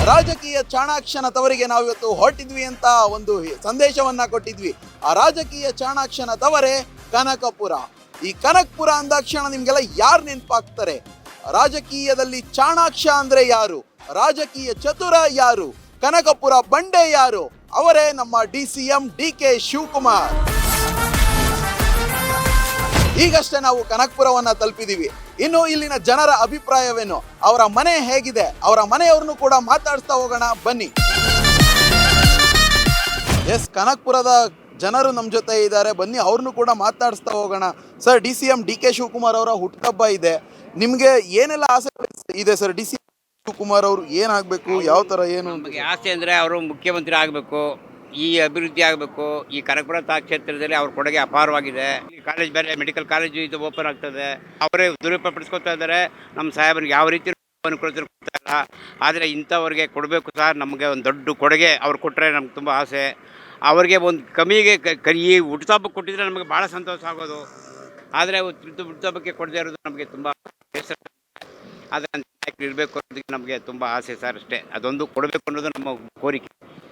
ರಾಜಕೀಯ ಚಾಣಾಕ್ಷನ ತವರಿಗೆ ನಾವು ಇವತ್ತು ಹೊರಟಿದ್ವಿ ಅಂತ ಒಂದು ಸಂದೇಶವನ್ನ ಕೊಟ್ಟಿದ್ವಿ. ಆ ರಾಜಕೀಯ ಚಾಣಾಕ್ಷನ ತವರೇ ಕನಕಪುರ. ಈ ಕನಕಪುರ ಅಂದಾಕ್ಷಣ ನಿಮ್ಗೆಲ್ಲ ಯಾರು ನೆನಪಾಗ್ತಾರೆ? ರಾಜಕೀಯದಲ್ಲಿ ಚಾಣಾಕ್ಷ ಅಂದ್ರೆ ಯಾರು? ರಾಜಕೀಯ ಚತುರ ಯಾರು? ಕನಕಪುರ ಬಂಡೆ ಯಾರು? ಅವರೇ ನಮ್ಮ DCM DK ಶಿವಕುಮಾರ್. ಈಗಷ್ಟೇ ನಾವು ಕನಕಪುರವನ್ನ ತಲುಪಿದೀವಿ. ಇನ್ನು ಇಲ್ಲಿನ ಜನರ ಅಭಿಪ್ರಾಯವೇನು, ಅವರ ಮನೆ ಹೇಗಿದೆ, ಅವರ ಮನೆಯವ್ರನ್ನು ಕೂಡ ಮಾತಾಡ್ತಾ ಹೋಗೋಣ ಬನ್ನಿ. ಎಸ್, ಕನಕಪುರದ ಜನರು ನಮ್ಮ ಜೊತೆ ಇದ್ದಾರೆ, ಬನ್ನಿ ಅವ್ರನ್ನು ಕೂಡ ಮಾತಾಡಿಸ್ತಾ ಹೋಗೋಣ. ಸರ್, DCM DK ಶಿವಕುಮಾರ್ ಅವರ ಹುಟ್ಟುಹಬ್ಬ ಇದೆ, ನಿಮ್ಗೆ ಏನೆಲ್ಲ ಆಸೆ ಇದೆ ಸರ್? DCM ಶಿವಕುಮಾರ್ ಅವರು ಏನಾಗಬೇಕು, ಯಾವ ತರ ಏನು ನಮಗೆ ಆಸೆ ಅಂದರೆ ಅವರು ಮುಖ್ಯಮಂತ್ರಿ ಆಗಬೇಕು, ಈ ಅಭಿವೃದ್ಧಿ ಆಗಬೇಕು. ಈ ಕನಕಪುರ ಕ್ಷೇತ್ರದಲ್ಲಿ ಅವ್ರ ಕೊಡುಗೆ ಅಪಾರವಾಗಿದೆ. ಈ ಕಾಲೇಜ್ ಬೇರೆ ಮೆಡಿಕಲ್ ಕಾಲೇಜು ಇದು ಓಪನ್ ಆಗ್ತದೆ, ಅವರೇ ದುರುಪಡಿಸ್ಕೊತಾ ಇದ್ದಾರೆ. ನಮ್ಮ ಸಾಹೇಬರಿಗೆ ಯಾವ ರೀತಿ ಅನುಕೂಲತೆ ಕೊಡ್ತಾ ಇಲ್ಲ, ಆದರೆ ಇಂಥವ್ರಿಗೆ ಕೊಡಬೇಕು ಸರ್. ನಮಗೆ ಒಂದು ದೊಡ್ಡ ಕೊಡುಗೆ ಅವ್ರು ಕೊಟ್ಟರೆ ನಮ್ಗೆ ತುಂಬ ಆಸೆ. ಅವ್ರಿಗೆ ಒಂದು ಕಮ್ಮಿಗೆ ಈ ಹುಟ್ಟುಹಬ್ಬಕ್ಕೆ ಕೊಟ್ಟಿದ್ರೆ ನಮಗೆ ಭಾಳ ಸಂತೋಷ ಆಗೋದು. ಆದರೆ ಹುಟ್ಟುಹಬ್ಬಕ್ಕೆ ಕೊಡದೇ ಇರೋದು ನಮಗೆ ತುಂಬ ಬೇಸರ. ಆದರೆ ಇರಬೇಕು ಅನ್ನೋದಕ್ಕೆ ನಮಗೆ ತುಂಬ ಆಸೆ ಸರ್, ಅಷ್ಟೇ. ಅದೊಂದು ಕೊಡಬೇಕು ಅನ್ನೋದು ನಮ್ಮ ಕೋರಿಕೆ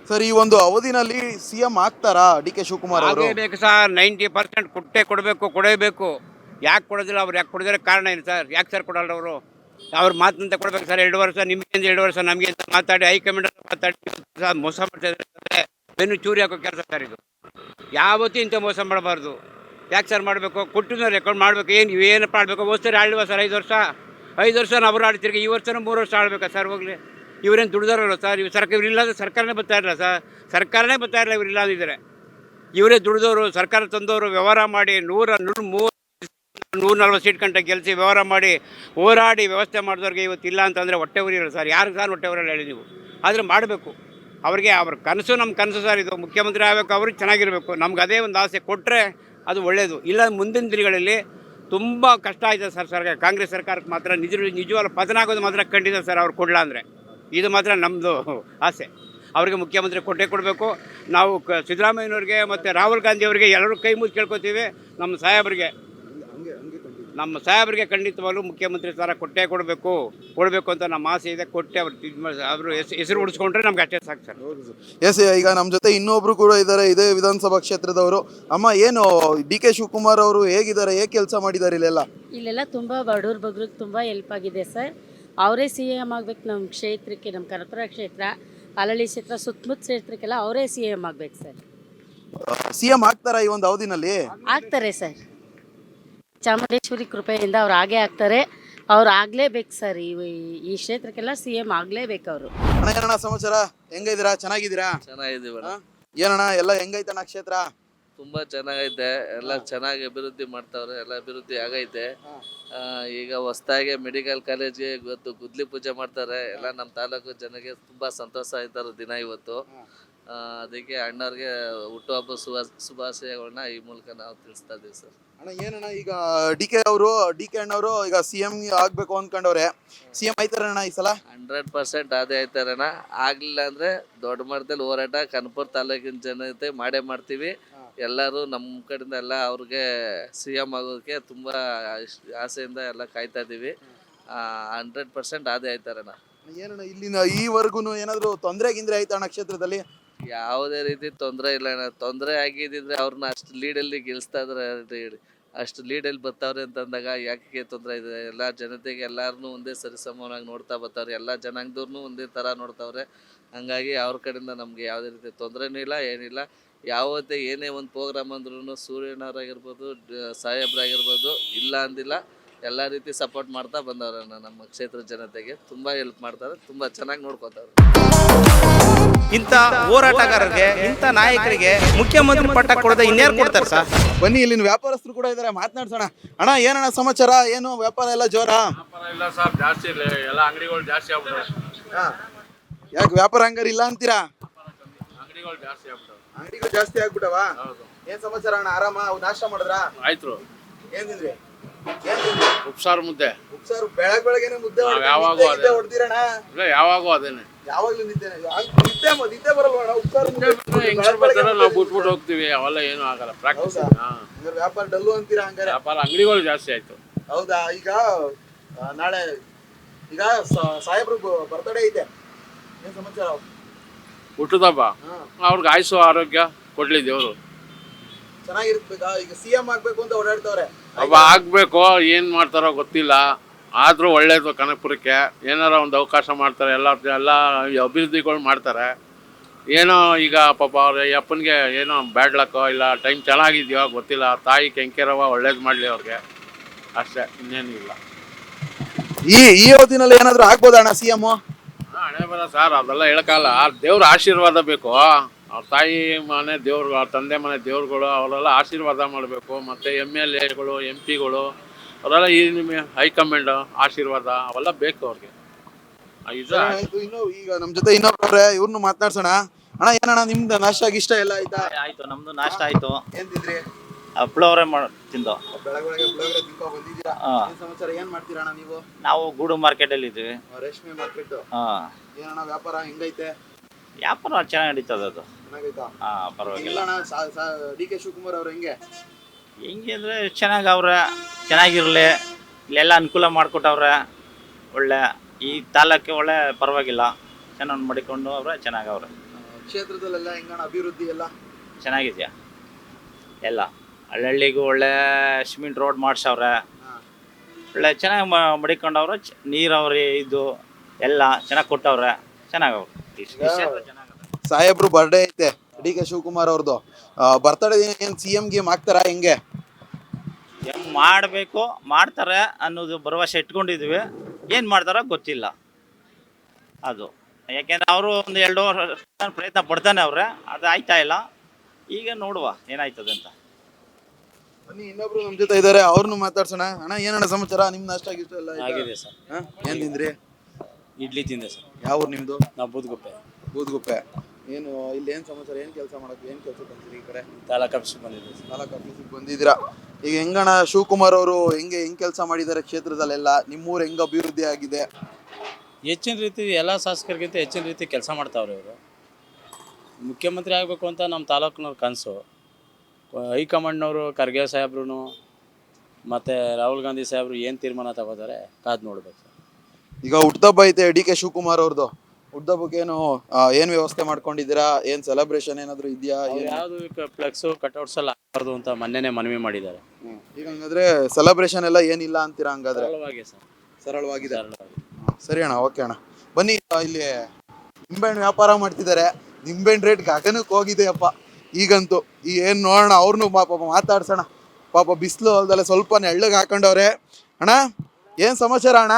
ಸರ್. ಈ ಒಂದು ಅವಧಿನಲ್ಲಿ CM ಆಗ್ತಾರಾ DK ಶಿವಕುಮಾರ್ ಅವರು? ಬೇಕು ಸರ್, 90% ಕೊಡಬೇಕು. ಯಾಕೆ ಕೊಡೋದಿಲ್ಲ ಅವ್ರು? ಯಾಕೆ ಕೊಡೋದಿಲ್ಲ ಕಾರಣ ಏನು ಸರ್? ಯಾಕೆ ಸರ್ ಕೊಡಲ್ಲ ಅವರು? ಅವ್ರ ಮಾತಿನಂತ ಕೊಡ್ಬೇಕು ಸರ್. 2 ವರ್ಷ ನಿಮಗೆ 2 ವರ್ಷ ನಮಗೆ ಅಂತ ಮಾತಾಡಿ ಹೈಕಮಾಂಡ್ ಮಾತಾಡಿ ಮೋಸ ಮಾಡ್ತಾ ಇದ್ದಾರೆ. ಬೆನ್ನು ಚೂರಿ ಹಾಕೋ ಕೆಲಸ ಸರ್ ಇದು. ಯಾವತ್ತೂ ಇಂಥ ಮೋಸ ಮಾಡಬಾರ್ದು. ಯಾಕೆ ಸರ್ ಮಾಡಬೇಕು? ಕೊಟ್ಟಿದ್ದ ರೆಕಾರ್ಡ್ ಮಾಡಬೇಕು. ಏನಪ್ಪ ಆಡಬೇಕು? ಹೋಗ್ತಾರೆ ಆಳ್ವ ಸರ್ 5 ವರ್ಷ ನಾವು ಆಡ್ತಿರ್ಗೆ ಈ ವರ್ಷನೂ 3 ವರ್ಷ ಆಡ್ಬೇಕಾ ಸರ್? ಹೋಗಲಿ, ಇವರೇನು ದುಡ್ದಾರಲ್ಲ ಸರ್. ಇವ್ರಿಲ್ಲಾಂದ್ರೆ ಸರ್ಕಾರನೇ ಬರ್ತಾ ಇರಲ್ಲ ಸರ್. ಸರ್ಕಾರನೇ ಬರ್ತಾ ಇರಲ್ಲ ಇವ್ರು ಇಲ್ಲಾಂದಿದ್ದಾರೆ. ಇವರೇ ದುಡಿದವರು, ಸರ್ಕಾರ ತಂದವರು, ವ್ಯವಹಾರ ಮಾಡಿ 140 ಸೀಟ್ ಗಂಟೆ ಗೆಲ್ಲಿಸಿ ವ್ಯವಹಾರ ಮಾಡಿ ಹೋರಾಡಿ ವ್ಯವಸ್ಥೆ ಮಾಡಿದವ್ರಿಗೆ ಇವತ್ತು ಇಲ್ಲ ಅಂತಂದರೆ ಹೊಟ್ಟೆ ಉರಿಯಲ್ಲ ಸರ್. ಯಾರಿಗೆ ಸರ್ ಹೊಟ್ಟೆ ಉರಿಯಲ್ಲ ಹೇಳಿ ನೀವು? ಆದರೆ ಮಾಡಬೇಕು. ಅವ್ರಿಗೆ ಅವ್ರ ಕನಸು ನಮ್ಮ ಕನಸು ಸರ್. ಇದು ಮುಖ್ಯಮಂತ್ರಿ ಆಗಬೇಕು, ಅವ್ರಿಗೆ ಚೆನ್ನಾಗಿರಬೇಕು. ನಮ್ಗೆ ಅದೇ ಒಂದು ಆಸೆ. ಕೊಟ್ಟರೆ ಅದು ಒಳ್ಳೆಯದು. ಇಲ್ಲ ಮುಂದಿನ ದಿನಗಳಲ್ಲಿ ತುಂಬ ಕಷ್ಟ ಆಯ್ತದೆ ಸರ್. ಕಾಂಗ್ರೆಸ್ ಸರ್ಕಾರಕ್ಕೆ ಮಾತ್ರ ನಿಜವಾದ ಪತನ ಆಗೋದು ಮಾತ್ರ ಖಂಡಿತ ಸರ್. ಅವ್ರು ಕೊಡಲ್ಲ ಅಂದರೆ ಇದು ಮಾತ್ರ ನಮ್ಮದು ಆಸೆ. ಅವರಿಗೆ ಮುಖ್ಯಮಂತ್ರಿ ಕೊಟ್ಟೇ ಕೊಡಬೇಕು. ನಾವು ಸಿದ್ದರಾಮಯ್ಯನವ್ರಿಗೆ ಮತ್ತು ರಾಹುಲ್ ಗಾಂಧಿ ಅವರಿಗೆ ಎಲ್ಲರೂ ಕೈ ಮುಗಿ ಕೇಳ್ಕೊತೀವಿ. ನಮ್ಮ ಸಾಹೇಬರಿಗೆ ಖಂಡಿತವಾಗಲೂ ಮುಖ್ಯಮಂತ್ರಿ ಸ್ಥಾನ ಕೊಟ್ಟೇ ಕೊಡಬೇಕು ಅಂತ ನಮ್ಮ ಆಸೆ ಇದೆ. ಕೊಟ್ಟೆ ಅವರು ಹೆಸರು ಉಳಿಸ್ಕೊಂಡ್ರೆ ನಮ್ಗೆ ಅಷ್ಟೇ ಸಾಕು ಸರ್. ಎಸ್, ಈಗ ನಮ್ಮ ಜೊತೆ ಇನ್ನೊಬ್ರು ಕೂಡ ಇದ್ದಾರೆ, ಇದೇ ವಿಧಾನಸಭಾ ಕ್ಷೇತ್ರದವರು. ಅಮ್ಮ, ಏನು DK ಶಿವಕುಮಾರ್ ಅವರು ಹೇಗಿದ್ದಾರೆ, ಹೇಗೆ ಕೆಲಸ ಮಾಡಿದ್ದಾರೆ ಇಲ್ಲೆಲ್ಲ ತುಂಬ ಬಡವ್ರ ಬಗ್ರಿಗೆ ತುಂಬ ಹೆಲ್ಪ್ ಆಗಿದೆ ಸರ್. ಅವರೇ CM ಆಗ್ಬೇಕು ನಮ್ಮ ಕ್ಷೇತ್ರಕ್ಕೆ, ನಮ್ಮ ಕನಕಪುರ ಕ್ಷೇತ್ರ, ಅಲಳಿ ಕ್ಷೇತ್ರ, ಸುತ್ತಮುತ್ತ ಕ್ಷೇತ್ರಕ್ಕೆಲ್ಲ ಅವರೇ CM ಆಗ್ಬೇಕು ಸರ್. CM ಆಗ್ತಾರಾ ಈ ಒಂದು ಅವಧಿನಲ್ಲಿ? ಆಗ್ತಾರೆ ಸರ್. ಚಾಮುಂಡೇಶ್ವರಿ ಕೃಪೆಯಿಂದ ಅವ್ರು ಆಗೇ ಆಗ್ತಾರೆ. ಅವ್ರು ಆಗಲೇಬೇಕು ಸರ್. ಈ ಕ್ಷೇತ್ರಕ್ಕೆಲ್ಲ CM ಆಗಲೇಬೇಕು ಅವರು. ಏನಣ್ಣ ಸಮಾಚಾರ? ಹೆಂಗಿದ್ದೀರಾ? ಚೆನ್ನಾಗಿದ್ದೀರಾ? ಚೆನ್ನಾಗಿದ್ದೀವಿ. ಏನಣ್ಣ ಎಲ್ಲ ಹೆಂಗೈತಣ್ಣ ಕ್ಷೇತ್ರ? ತುಂಬಾ ಚೆನ್ನಾಗೈತೆ. ಎಲ್ಲ ಚೆನ್ನಾಗಿ ಅಭಿವೃದ್ಧಿ ಮಾಡ್ತಾವ್ರೆ. ಎಲ್ಲ ಅಭಿವೃದ್ಧಿ ಆಗೈತೆ. ಈಗ ಹೊಸದಾಗಿ ಮೆಡಿಕಲ್ ಕಾಲೇಜ್ಗೆ ಇವತ್ತು ಗುದ್ಲಿ ಪೂಜೆ ಮಾಡ್ತಾರೆ. ಎಲ್ಲ ನಮ್ಮ ತಾಲೂಕು ಜನಕ್ಕೆ ತುಂಬಾ ಸಂತೋಷ ಆಯ್ತಾರ ದಿನ ಇವತ್ತು. ಅದಕ್ಕೆ ಅಣ್ಣವ್ರಿಗೆ ಹುಟ್ಟುಹಬ್ಬ ಶುಭಾಶಯಗಳನ್ನ ಈ ಮೂಲಕ ನಾವು ತಿಳಿಸ್ತಾ ಇದ್ದೀವಿ ಸರ್. ಅಣ್ಣ, ಏನಣ್ಣ ಈಗ DK ಅಣ್ಣವರು ಈಗ CM ಆಗ್ಬೇಕು ಅಂದ್ಕೊಂಡವ್ರೆ. CM ಆಯ್ತಾರಣ್ಣ ಈ ಸಲ? 100% ಅದೇ ಆಯ್ತಾರಣ್ಣ. ಆಗ್ಲಿಲ್ಲ ಅಂದ್ರೆ ದೊಡ್ಡ ಮಟ್ಟದಲ್ಲಿ ಹೋರಾಟ ಕನಕಪುರ ತಾಲೂಕಿನ ಜನತೆ ಮಾಡೇ ಮಾಡ್ತೀವಿ. ಎಲ್ಲರೂ ನಮ್ಮ ಕಡೆಯಿಂದ ಎಲ್ಲ ಅವ್ರಿಗೆ CM ಆಗೋದಕ್ಕೆ ತುಂಬ ಆಸೆಯಿಂದ ಎಲ್ಲ ಕಾಯ್ತಾ ಇದ್ದೀವಿ. 100% ಅದೇ ಆಯ್ತಾರಣ್ಣ. ಏನಣ್ಣ ಇಲ್ಲಿನ ಈವರೆಗೂ ಏನಾದ್ರು ತೊಂದರೆ ಆಯ್ತಣ್ಣ ಕ್ಷೇತ್ರದಲ್ಲಿ? ಯಾವುದೇ ರೀತಿ ತೊಂದರೆ ಇಲ್ಲ ಅಣ್ಣ. ತೊಂದರೆ ಆಗಿದ್ದಿದ್ರೆ ಅವ್ರನ್ನ ಅಷ್ಟು ಲೀಡಲ್ಲಿ ಗೆಲ್ಲಿಸ್ತಾ ಇದ್ರೆ ಹೇಳಿ. ಅಷ್ಟು ಲೀಡಲ್ಲಿ ಬರ್ತಾವ್ರೆ ಅಂತಂದಾಗ ಯಾಕೆ ತೊಂದರೆ ಇದೆ? ಎಲ್ಲ ಜನತೆಗೆ ಎಲ್ಲಾರನ್ನೂ ಒಂದೇ ಸರಿಸಮವಾಗಿ ನೋಡ್ತಾ ಬರ್ತಾವ್ರೆ. ಎಲ್ಲ ಜನಾಂಗದವ್ರನ್ನೂ ಒಂದೇ ಥರ ನೋಡ್ತಾವ್ರೆ. ಹಂಗಾಗಿ ಅವ್ರ ಕಡೆಯಿಂದ ನಮಗೆ ಯಾವುದೇ ರೀತಿ ತೊಂದರೆನೂ ಇಲ್ಲ, ಏನಿಲ್ಲ. ಯಾವತ್ತೇ ಏನೇ ಒಂದು ಪ್ರೋಗ್ರಾಮ್ ಅಂದ್ರೂ ಸೂರ್ಯನವರಾಗಿರ್ಬೋದು, ಸಾಹೇಬ್ರಾಗಿರ್ಬೋದು, ಇಲ್ಲ ಅಂದಿಲ್ಲ ಎಲ್ಲ ರೀತಿ ಸಪೋರ್ಟ್ ಮಾಡ್ತಾ ಬಂದವ್ರೆ. ನಮ್ಮ ಕ್ಷೇತ್ರ ಜನತೆಗೆ ತುಂಬ ಹೆಲ್ಪ್ ಮಾಡ್ತಾರೆ, ತುಂಬ ಚೆನ್ನಾಗಿ ನೋಡ್ಕೊತಾರೆ. ಇಂಥ ಹೋರಾಟಗಾರರಿಗೆ, ಇಂಥ ನಾಯಕರಿಗೆ ಮುಖ್ಯಮಂತ್ರಿ ಪಟ್ಟ ಕೊಡದೆ ಇನ್ಯಾರು ಕೊಡ್ತಾರೆ ಸರ್? ಬನ್ನಿ, ಇಲ್ಲಿನ ವ್ಯಾಪಾರಸ್ಥರು ಕೂಡ ಇದ್ದಾರೆ, ಮಾತನಾಡ್ಸೋಣ. ಅಣ್ಣ, ಏನಣ್ಣ ಸಮಾಚಾರ? ಏನು ವ್ಯಾಪಾರ ಎಲ್ಲ ಜೋರಾ? ವ್ಯಾಪಾರ ಇಲ್ಲ ಸರ್, ಜಾಸ್ತಿ ಇಲ್ಲ. ಎಲ್ಲ ಅಂಗಡಿಗಳು ಜಾಸ್ತಿ ಆಗ್ಬಿಟ್ಟವೆ. ಯಾಕೆ ವ್ಯಾಪಾರ ಹಂಗಾರ ಇಲ್ಲ ಅಂತೀರಾ? ಅಂಗಡಿಗಳು ಜಾಸ್ತಿ ಆಗ್ಬಿಟ್ಟವೆ. ಅಂಗಡಿಗಳು ಜಾಸ್ತಿ ಆಗ್ಬಿಟ್ಟವ? ಏನ್ ಸಮಾಚಾರ ಅಣ್ಣ? ಆರಾಮ? ನಾಷ್ಟ ಮಾಡಿದ್ರಾ? ಆಯ್ತು. ಏನ್ ತಿಂದ್ರಿ? ಉಪ್ಸಾರು ಮುದ್ದೆ. ಉಪ್ಸಾರು ಬೆಳಗ್ಗೆನೆ ಮುದ್ದೆ ಹೊಡ್ದಿರಣ್ಣ? ಯಾವಾಗೂ ಅದೇನೆ. ಯಾವಾಗ್ಲೂ ನಿದ್ದೆ ಬರಲ್ವಣ್ಣ? ಉಪ್ಸಾರು ನಾವು ಬಿಟ್ಬಿಟ್ಟು ಹೋಗ್ತೀವಿ, ಅವೆಲ್ಲ ಏನು ಆಗಲ್ಲ. ಪ್ರಾಕ್ಟೀಸ್. ವ್ಯಾಪಾರ ಡಲ್ಲು ಅಂತೀರಾ ಹಂಗಾರೆ? ವ್ಯಾಪಾರ ಅಂಗಡಿಗಳು ಜಾಸ್ತಿ ಆಯ್ತು. ಹೌದಾ? ಈಗ ನಾಳೆ ಈಗ ಸಾಹೇಬ್ರು ಬರ್ತಡೇ ಐತೆ. ಏನ್ ಸಮಾಚಾರ? ಹುಟ್ಟದಬ್ಬ ಅವ್ರಿಗೆ ಆಯುಸು ಆರೋಗ್ಯ ಕೊಡ್ಲಿ ದೇವ್ರು. ಚೆನ್ನಾಗಿರ್ಬೇಕಾ? ಈಗ ಸಿಎಂ ಆಗ್ಬೇಕು ಅಂತ ಓಡಾಡ್ತವ್ರೆ. ಅವ ಆಗ್ಬೇಕು, ಏನ್ ಮಾಡ್ತಾರೋ ಗೊತ್ತಿಲ್ಲ. ಆದ್ರೂ ಒಳ್ಳೇದು ಕನಕಪುರಕ್ಕೆ. ಏನಾರ ಒಂದು ಅವಕಾಶ ಮಾಡ್ತಾರೆ, ಎಲ್ಲ ಅಭಿವೃದ್ಧಿಗಳು ಮಾಡ್ತಾರೆ. ಏನೋ ಈಗ ಪಾಪ ಅವ್ರ ಅಪ್ಪನಿಗೆ ಏನೋ ಬ್ಯಾಡ್ ಲಕ್ಕೋ ಇಲ್ಲ ಟೈಮ್ ಚೆನ್ನಾಗಿದ್ಯೋ ಗೊತ್ತಿಲ್ಲ. ತಾಯಿ ಕೆಂಕೆರವ ಒಳ್ಳೇದು ಮಾಡಲಿ ಅವ್ರಿಗೆ, ಅಷ್ಟೇ, ಇನ್ನೇನು ಇಲ್ಲ. ಈ ಅವಧಿನಲ್ಲಿ ಏನಾದ್ರು ಆಗ್ಬೋದಾ ಅಣ್ಣ ಸಿಎಂ? ಹಣೆ ಬರ ಸರ್, ಅದೆಲ್ಲ ಹೇಳಕ್ಕಲ್ಲ. ದೇವ್ರ ಆಶೀರ್ವಾದ ಬೇಕು. ಅವ್ರ ತಾಯಿ ಮನೆ ದೇವ್ರು, ಅವ್ರ ತಂದೆ ಮನೆ ದೇವ್ರುಗಳು, ಅವರೆಲ್ಲ ಆಶೀರ್ವಾದ ಮಾಡಬೇಕು. ಮತ್ತು MLAಗಳು MP ಗಳು ಅವರೆಲ್ಲ ಈ ಹೈಕಮಾಂಡ್ ಆಶೀರ್ವಾದ ಅವೆಲ್ಲ ಬೇಕು ಅವ್ರಿಗೆ. ಇದು ಇನ್ನು ಈಗ ನಮ್ ಜೊತೆ ಇನ್ನೊಬ್ರವ್ರೆ, ಇವ್ರನ್ನು ಮಾತನಾಡ್ಸೋಣ. ಅಣ್ಣ ಏನಣ್ಣ ನಿಮ್ದು ನಾಷ್ಟ ಗಿಷ್ಟ ಎಲ್ಲ ಆಯ್ತಾ? ಆಯ್ತು, ನಮ್ದು ನಾಷ್ಟ ಆಯ್ತು. ಏನ್ ತಿಂದ್ರಿ? ಪುಳೋರೆ ತಿಂದು. ಬೆಳಗ್ಗೆ ಪುಳಿಯೋಗರೆ ತಿನ್ಕೊ ಬಂದಿದ್ದೀರಾ? ಏನ್ ಸಮಾಚಾರ? ಏನ್ ಮಾಡ್ತೀರಾ ಅಣ್ಣ ನೀವು? ನಾವು ಗೂಡು ಮಾರ್ಕೆಟ್ ಅಲ್ಲಿ ಇದ್ವಿ. ರೇಷ್ಮೆ ಮಾರ್ಕೆಟ್. ಹಾ, ಏನಣ್ಣ ವ್ಯಾಪಾರ ಹೆಂಗೈತೆ? ವ್ಯಾಪಾರ ಚೆನ್ನಾಗಿ ನಡೀತದೆ ಅದು. ಚೆನ್ನಾಗೈತಾ? ಹಾ, ಪರವಾಗಿಲ್ಲ. ಅಣ್ಣ DK ಶಿವಕುಮಾರ್ ಅವ್ರು ಹೆಂಗೆ? ಹೆಂಗೆ ಅಂದ್ರೆ ಚೆನ್ನಾಗಿ ಅವ್ರೆ, ಚೆನ್ನಾಗಿರ್ಲಿ, ಇಲ್ಲೆಲ್ಲ ಅನುಕೂಲ ಮಾಡಿಕೊಟ್ಟವ್ರೆ. ಒಳ್ಳೆ ಈ ತಾಲೂಕೆ ಒಳ್ಳೆ ಪರವಾಗಿಲ್ಲ, ಚೆನ್ನಾಗಿ ಮಾಡಿಕೊಂಡು ಅವ್ರೆ, ಚೆನ್ನಾಗವ್ರೆ. ಕ್ಷೇತ್ರದಲ್ಲೆಲ್ಲ ಹೆಂಗಣ್ಣ ಅಭಿವೃದ್ಧಿ ಎಲ್ಲ? ಚೆನ್ನಾಗಿದ್ಯಾ ಎಲ್ಲ. ಹಳ್ಳಿಗೂ ಒಳ್ಳೆ ಸಿಮೆಂಟ್ ರೋಡ್ ಮಾಡ್ಸವ್ರೆ, ಒಳ್ಳೆ ಚೆನ್ನಾಗಿ ಮಡಿಕೊಂಡವ್ರೆ. ನೀರವ್ರಿ ಇದು ಎಲ್ಲ ಚೆನ್ನಾಗಿ ಕೊಟ್ಟವ್ರೆ, ಚೆನ್ನಾಗವ್ರೆ. ಸಾಹೇಬ್ರು ಬರ್ಡೇ ಐತೆ DK ಶಿವಕುಮಾರ್ ಅವ್ರದ್ದು. ಬರ್ತಡೇ ಏನ್ CM ಗೇಮ್ ಆಗ್ತಾರಾ ಹೆಂಗೆ? ಹೆಂಗ್ ಮಾಡಬೇಕು, ಮಾಡ್ತಾರೆ ಅನ್ನೋದು ಭರವಸೆ ಇಟ್ಕೊಂಡಿದ್ವಿ. ಏನು ಮಾಡ್ತಾರೋ ಗೊತ್ತಿಲ್ಲ ಅದು. ಯಾಕೆಂದ್ರೆ ಅವರು ಒಂದು 2 ವರ್ಷ ಪ್ರಯತ್ನ ಪಡ್ತಾನೆ ಅವ್ರೆ, ಅದು ಆಯ್ತಾ ಇಲ್ಲ. ಈಗ ನೋಡುವ ಏನಾಯ್ತದೆ ಅಂತ. ಬನ್ನಿ, ಇನ್ನೊಬ್ರು ನಮ್ ಜೊತೆ ಇದಾರೆ, ಅವ್ರನ್ನು ಮಾತಾಡ್ಸೋಣ. ಅಣ್ಣ ಏನಣ್ಣ ಸಮಾಚಾರ? ನಿಮ್ ನಾಷ್ಟ ಆಗಿಷ್ಟ ಎಲ್ಲ ಆಗಿದೆ ಸರ್. ಏನ್ ತಿಂದ್ರಿ? ಇಡ್ಲಿ ತಿಂದೆ ಸರ್. ಯಾವ ಊರು ನಿಮ್ದು? ನಾವು ಬೂದ್ಗುಪ್ಪೆ. ಬೂದ್ಗುಪ್ಪೆ. ಏನು ಇಲ್ಲಿ ಏನ್ ಸಮಾಚಾರ? ಏನ್ ಕೆಲಸ ಮಾಡಕ್ಕೆ, ಏನ್ ಕೆಲಸ ಬಂದಿರಿ ಈ ಕಡೆ? ತಾಲೂಕು ಆಫೀಸ್ಗೆ ಬಂದಿದ್ದೆ ಸರ್. ತಾಲೂಕು ಆಫೀಸಿಗೆ ಬಂದಿದ್ದೀರಾ. ಈಗ ಹೆಂಗಣ್ಣ ಶಿವಕುಮಾರ್ ಅವರು ಹೆಂಗ್ ಕೆಲಸ ಮಾಡಿದ್ದಾರೆ ಕ್ಷೇತ್ರದಲ್ಲೆಲ್ಲ? ನಿಮ್ಮೂರು ಹೆಂಗ್ ಅಭಿವೃದ್ಧಿ ಆಗಿದೆ? ಹೆಚ್ಚಿನ ರೀತಿ ಎಲ್ಲ ಶಾಸಕರಿಗಿಂತ ಹೆಚ್ಚಿನ ರೀತಿ ಕೆಲಸ ಮಾಡ್ತಾವ್ರೆ ಇವರು. ಮುಖ್ಯಮಂತ್ರಿ ಆಗಬೇಕು ಅಂತ ನಮ್ಮ ತಾಲೂಕಿನವ್ರ ಕನಸು. ಹೈಕಮಾಂಡ್ನವರು ಖರ್ಗೆ ಸಾಹೇಬ್ರು ಮತ್ತು ರಾಹುಲ್ ಗಾಂಧಿ ಸಾಹೇಬ್ರು ಏನು ತೀರ್ಮಾನ ತಗೋತಾರೆ ಕಾದು ನೋಡ್ಬೇಕು ಸರ್. ಈಗ ಹುಟ್ಟುಹಬ್ಬ ಐತೆ DK ಶಿವಕುಮಾರ್ ಅವ್ರದ್ದು. ಹುಟ್ಟುಹಬ್ಬಕ್ಕೆ ಏನು ವ್ಯವಸ್ಥೆ ಮಾಡ್ಕೊಂಡಿದ್ದೀರಾ? ಏನ್ ಸೆಲೆಬ್ರೇಷನ್ ಏನಾದ್ರು ಇದೆಯಾ? ಯಾವುದು ಫ್ಲೆಕ್ಸು ಕಟ್ಔಟ್ಸ್ ಎಲ್ಲ ಆಗಬಾರ್ದು ಅಂತ ಮೊನ್ನೆನೇ ಮನವಿ ಮಾಡಿದ್ದಾರೆ. ಈಗ ಹಂಗಾದ್ರೆ ಸೆಲೆಬ್ರೇಷನ್ ಎಲ್ಲ ಏನಿಲ್ಲ ಅಂತೀರಾ? ಹಂಗಾದ್ರೆ ಸರಳವಾಗಿ ಸರ್, ಸರಳವಾಗಿದೆ. ಸರಳವಾಗಿ. ಸರಿ ಅಣ್ಣ, ಓಕೆ ಅಣ್ಣ. ಬನ್ನಿ, ಇಲ್ಲಿ ನಿಂಬೆಹಣ್ಣು ವ್ಯಾಪಾರ ಮಾಡ್ತಿದ್ದಾರೆ. ನಿಂಬೆಹಣ್ಣು ರೇಟ್ ಗಗನಕ್ಕೆ ಹೋಗಿದೆ ಅಪ್ಪ ಈಗಂತೂ. ಈ ಏನು ನೋಡೋಣ, ಅವ್ರನ್ನೂ ಪಾಪ ಮಾತಾಡ್ಸೋಣ. ಪಾಪ ಬಿಸಿಲು ಅಲ್ದಲ್ಲ ಸ್ವಲ್ಪ ನೆಳ್ಳಗೆ ಹಾಕೊಂಡವ್ರೆ. ಅಣ್ಣ ಏನು ಸಮಾಚಾರ ಅಣ್ಣ?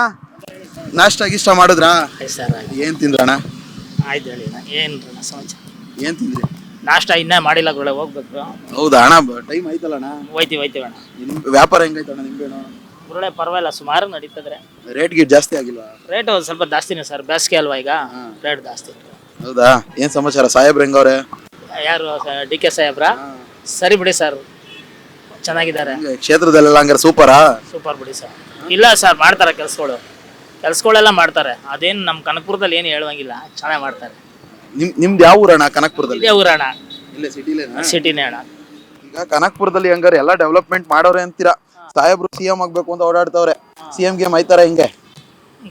ನಾಷ್ಟ ಗಿಷ್ಟ ಮಾಡಿದ್ರಾ? ಏನು ತಿಂದ್ರಣ್ಣ? ಆಯ್ತು ಹೇಳಿ, ಏನು ಸಮಾಚಾರ? ಏನು ತಿಂದ್ರಿ? ನಾಷ್ಟ ಇನ್ನೂ ಮಾಡಿಲ್ಲ ಗುರುಳೆ, ಹೋಗ್ಬೇಕು. ಹೌದಾ ಅಣ್ಣ? ಟೈಮ್ ಆಯ್ತಲ್ಲ ಅಣ್ಣ? ಹೋಯ್ತೀವಿ ಅಣ್ಣ. ವ್ಯಾಪಾರ ಹೆಂಗೈತಣ್ಣ ನಿಂಬೆಹಣ್ಣು? ಗುರುಳೆ ಪರವಾಗಿಲ್ಲ, ಸುಮಾರು ನಡೀತದ್ರೆ. ರೇಟ್ ಗಿಟ್ ಜಾಸ್ತಿ ಆಗಿಲ್ವಾ? ರೇಟು ಸ್ವಲ್ಪ ಜಾಸ್ತಿನೇ ಸರ್, ಬೇಸಿಗೆ ಅಲ್ವಾ ಈಗ, ರೇಟ್ ಜಾಸ್ತಿ. ಹೌದಾ? ಏನು ಸಮಾಚಾರ? ಸಾಹೇಬ್ರು ಹೆಂಗವ್ರೆ? ಯಾರು DK ಸಾಹೇಬ್ರ? ಸರಿ ಬಿಡಿ ಸರ್, ಚೆನ್ನಾಗಿದ್ದಾರೆ. ಕ್ಷೇತ್ರದಲ್ಲೆಲ್ಲ ಹಂಗಾರೆ ಸೂಪರಾ? ಸೂಪರ್ ಬಿಡಿ ಸರ್. ಇಲ್ಲ ಸರ್, ಮಾಡ್ತಾರೆ ಕೆಲ್ಸಗಳೆಲ್ಲ ಮಾಡ್ತಾರೆ. ಅದೇನು ನಮ್ಮ ಕನಕಪುರದಲ್ಲಿ ಏನು ಹೇಳುವಂಗಿಲ್ಲ, ಚೆನ್ನಾಗಿ ಮಾಡ್ತಾರೆ. ನಿಮ್ದು ಯಾವ ಊರಣ್ಣ? ಕನಕಪುರದಲ್ಲಿ? ಇದೇ ಊರಣ್ಣ, ಇಲ್ಲೇ ಸಿಟಿಲೇನಾ? ಸಿಟಿನೇ ಅಣ್ಣ. ಈಗ ಕನಕಪುರದಲ್ಲಿ ಹಂಗಾರೆ ಎಲ್ಲ ಡೆವಲಪ್ಮೆಂಟ್ ಮಾಡೋರೆ ಅಂತೀರಾ? ಸಾಹೇಬ್ರು CM ಆಗ್ಬೇಕು ಅಂತ ಓಡಾಡ್ತವ್ರೆ. CM ಗೇಮ್ ಆಯ್ತಾರ ಹೆಂಗೆ?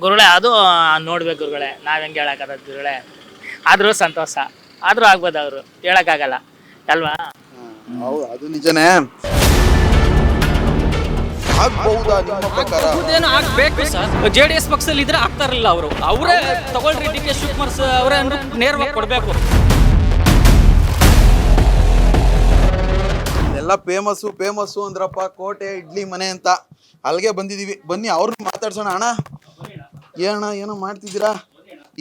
ಗುರುಳೆ ಅದು ನೋಡ್ಬೇಕು ಗುರುಗಳೇ, ನಾವ್ ಹೆಂಗೆ ಹೇಳಕ್ಕಾಗತ್ತೆ ಗುರುಗಳೇ. ಆದ್ರೂ ಸಂತೋಷ, ಆದ್ರೂ ಆಗ್ಬೋದು, ಅವರು ಹೇಳಕ್ಕಾಗಲ್ಲ ಅಲ್ವಾ? ಹೌದು, ಅದು ನಿಜನೇ. ಆಗ್ಬಹುದಾ ನಿಮ್ಮ ಪ್ರಕಾರ? ಆಗ್ಬೇಕು ಸರ್. JDS ಪಕ್ಷದಲ್ಲಿ ಇದ್ರೆ ಆಗ್ತಾ ಇರಲಿಲ್ಲ. ಅವರೇ ತಗೊಳ್ರಿ, DK ಶಿವಕುಮಾರ್ ಅವರೇ ನೇರವಾಗಿ ಕೊಡಬೇಕು. ಎಲ್ಲ ಫೇಮಸ್ಸು ಅಂದ್ರಪ್ಪ, ಕೋಟೆ ಇಡ್ಲಿ ಮನೆ ಅಂತ. ಅಲ್ಲಿಗೆ ಬಂದಿದೀವಿ. ಬನ್ನಿ, ಅವ್ರನ್ನ ಮಾತಾಡ್ಸೋಣ. ಅಣ್ಣ ಏನಣ್ಣ ಏನೋ ಮಾಡ್ತಿದ್ದೀರಾ?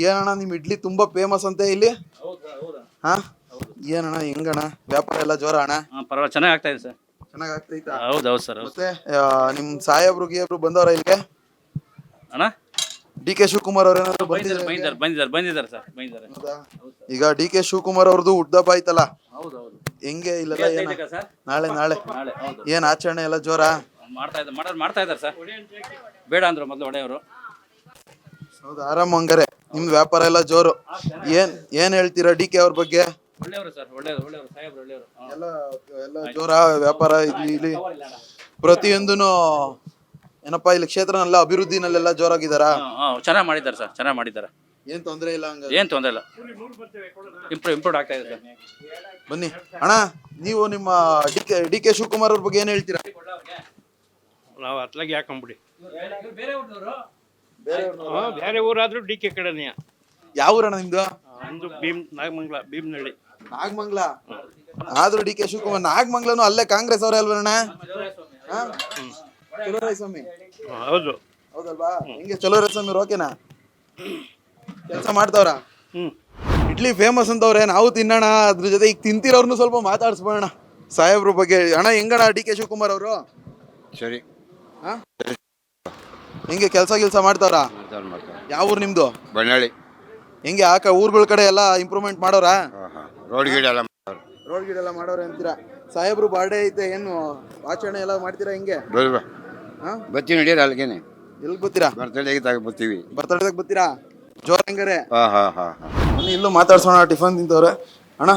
ಏನಣ್ಣ ನಿಮ್ಮ ಇಡ್ಲಿ ತುಂಬಾ ಫೇಮಸ್ ಅಂತೆ ಇಲ್ಲಿ? ಹಾ, ಏನಣ್ಣ ಹೆಂಗಣ್ಣ ವ್ಯಾಪಾರ ಎಲ್ಲ ಜೋರ ಅಣ್ಣ? ಪರವಾಗಿಲ್ಲ, ಚೆನ್ನಾಗಿ ಆಗ್ತಾ ಇದೆ ಸರ್. ಚೆನ್ನಾಗಿ ಆಗ್ತೈತಾ? ಹೌದು ಸರ್. ಮತ್ತೆ ನಿಮ್ ಸಾಹೇಬ್ರು ಬಂದವ್ರ ಇಲ್ಲಿಗೆ? ಅಣ್ಣ DK ಶಿವಕುಮಾರ್ ಅವ್ರ ಏನಾದ್ರು ಬಂದಿದ್ದಾರೆ ಸರ್, ಬಂದಿದ್ದಾರೆ. ಈಗ DK ಶಿವಕುಮಾರ್ ಅವ್ರದ್ದು ಹುಟ್ಟುಹಬ್ಬ ಆಯ್ತಲ್ಲ, ಹೌದು. ಹೆಂಗೆ ಇಲ್ಲೆಲ್ಲ ನಾಳೆ ಹೌದು. ಏನ್ ಆಚರಣೆ ಎಲ್ಲ ಜೋರ? ಮಾಡ್ತಾ ಇದ್ದಾರೆ ಸರ್. ಬೇಡ ಅಂದ್ರು ಮೊದಲು ಒಡೆಯವರು. ಹೌದು, ಆರಾಮ್. ಹಂಗಾರೆ ನಿಮ್ದು ವ್ಯಾಪಾರ ಎಲ್ಲ ಜೋರು. ಏನ್ ಹೇಳ್ತೀರಾ DK ಅವ್ರ ಬಗ್ಗೆ? ಒಳ್ಳೆಯವರು ಸರ್, ಒಳ್ಳೆಯವರು ಸಾಹೇಬ್ರು, ಒಳ್ಳೆಯವರು. ಎಲ್ಲ ಜೋರ ವ್ಯಾಪಾರ ಇಲ್ಲಿ ಪ್ರತಿಯೊಂದೂ ಏನಪ್ಪಾ, ಇಲ್ಲಿ ಕ್ಷೇತ್ರನೆಲ್ಲ ಅಭಿವೃದ್ಧಿನಲ್ಲೆಲ್ಲ ಜೋರಾಗಿದ್ದಾರಾ? ಚೆನ್ನಾಗಿ ಮಾಡಿದ್ದಾರೆ ಸರ್, ಚೆನ್ನಾಗಿ ಮಾಡಿದ್ದಾರೆ. ಏನ್ ತೊಂದ್ರೆ ಇಲ್ಲ ಹಂಗ ಏನು ತೊಂದರೆ ಇಲ್ಲ, ಇಂಪ್ರೂವ್ ಆಗ್ತಾ ಇದೆ ಸರ್. ಬನ್ನಿ ಅಣ್ಣ, ನೀವು ನಿಮ್ಮ ಡಿ ಕೆ ಶಿವಕುಮಾರ್ ಅವ್ರ ಬಗ್ಗೆ ಏನ್ ಹೇಳ್ತೀರಾ? ನಾವು ಅತ್ಲಾಗಿ ಹಾಕೊಂಬಿಡಿ, ಬೇರೆ ಊರಾದ್ರೂ ಡಿ ಕೆ ಕಡೆನೇ. ಯಾವ ಊರಣ್ಣ ನಿಮ್ದು? ಒಂದು ಭೀಮ್ನಳ್ಳಿ. ನಾಗಮಂಗ್ಲ. ಆದ್ರೂ ಡಿ ಕೆ ಶಿವಕುಮಾರ್ ನಾಗಮಂಗ್ಲನು ಅಲ್ಲೇ ಕಾಂಗ್ರೆಸ್ ಅವರೇ ಅಲ್ವಣ್ಣ? ಚಲುವರಾಯಸ್ವಾಮಿ ಹೌದು. ಹೌದಲ್ವಾ? ಹಿಂಗೆ ಚಲುವರಾಯಸ್ವಾಮಿ ಓಕೆನಾ? ಕೆಲಸ ಮಾಡ್ತಾವ್ರ? ಇಡ್ಲಿ ಫೇಮಸ್ ಅಂತವ್ರೆ, ನಾವು ತಿನ್ನೋಣ. ಅದ್ರ ಜೊತೆ ಈಗ ತಿಂತಿರೋರ್ನು ಸ್ವಲ್ಪ ಮಾತಾಡ್ಸ್ಬೋಣ ಸಾಹೇಬ್ರ ಬಗ್ಗೆ. ಅಣ್ಣ ಹೆಂಗಣ ಡಿ ಕೆ ಶಿವಕುಮಾರ್ ಅವರು? ಸರಿ. ಹೆಂಗೆ ಕೆಲಸ ಮಾಡ್ತಾವ್ರ? ಯಾವ ಊರು ನಿಮ್ದು? ಬಣ್ಣಳ್ಳಿ. ಹೆಂಗೆ ಊರುಗಳ ಕಡೆ ಎಲ್ಲ ಇಂಪ್ರೂವ್ಮೆಂಟ್ ಮಾಡೋರ? ರೋಡ್ ಗಿಡ ಎಲ್ಲ ಮಾಡೋರೆ ಅಂತೀರಾ? ಸಾಹೇಬ್ರು ಬಾರ್ಡೇ ಐತೆ, ಏನು ಆಚರಣೆ ಎಲ್ಲ ಮಾಡ್ತೀರಾ? ಹೆಂಗೆ ಬತ್ತಿ ನಡೀರ ಅಲ್ಲಿಗೇನೆ. ಎಲ್ಲಿ ಬರ್ತೀರಾ? ಬರ್ತೀವಿ. ಬರ್ತಡೇದಾಗ ಬರ್ತೀರಾ? ಜೋರ್ ಹೆಂಗಾರೆ? ಇಲ್ಲೂ ಮಾತಾಡ್ಸೋಣ. ಟಿಫನ್ ತಿಂತವ್ರೆ. ಅಣ್ಣ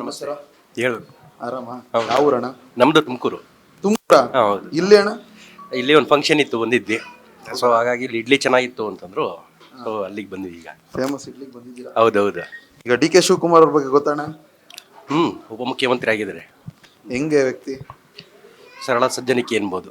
ನಮಸ್ಕಾರ. ಹೇಳು. ಆರಾಮ? ಯಾವ ಊರಣ್ಣ? ನಮ್ದು ತುಮಕೂರು. ಹೌದು. ಇಲ್ಲಿ ಅಣ್ಣ ಇಲ್ಲಿ ಒಂದು ಫಂಕ್ಷನ್ ಇತ್ತು, ಬಂದಿದ್ವಿ. ಸೊ ಹಾಗಾಗಿ ಇಲ್ಲಿ ಇಡ್ಲಿ ಚೆನ್ನಾಗಿತ್ತು ಅಂತಂದ್ರು, ಸೊ ಅಲ್ಲಿಗೆ ಬಂದ್ವಿ. ಈಗ ಫೇಮಸ್ ಇಡ್ಲಿಗೆ ಬಂದಿದ್ದೀರಾ? ಹೌದೌದು. ಈಗ ಡಿ ಕೆ ಶಿವಕುಮಾರ್ ಅವ್ರ ಬಗ್ಗೆ ಗೊತ್ತಣ್ಣ? ಉಪಮುಖ್ಯಮಂತ್ರಿ ಆಗಿದ್ದಾರೆ. ಹೆಂಗೆ ವ್ಯಕ್ತಿ? ಸರಳ ಸಜ್ಜನಿಕೆ ಅನ್ಬೋದು.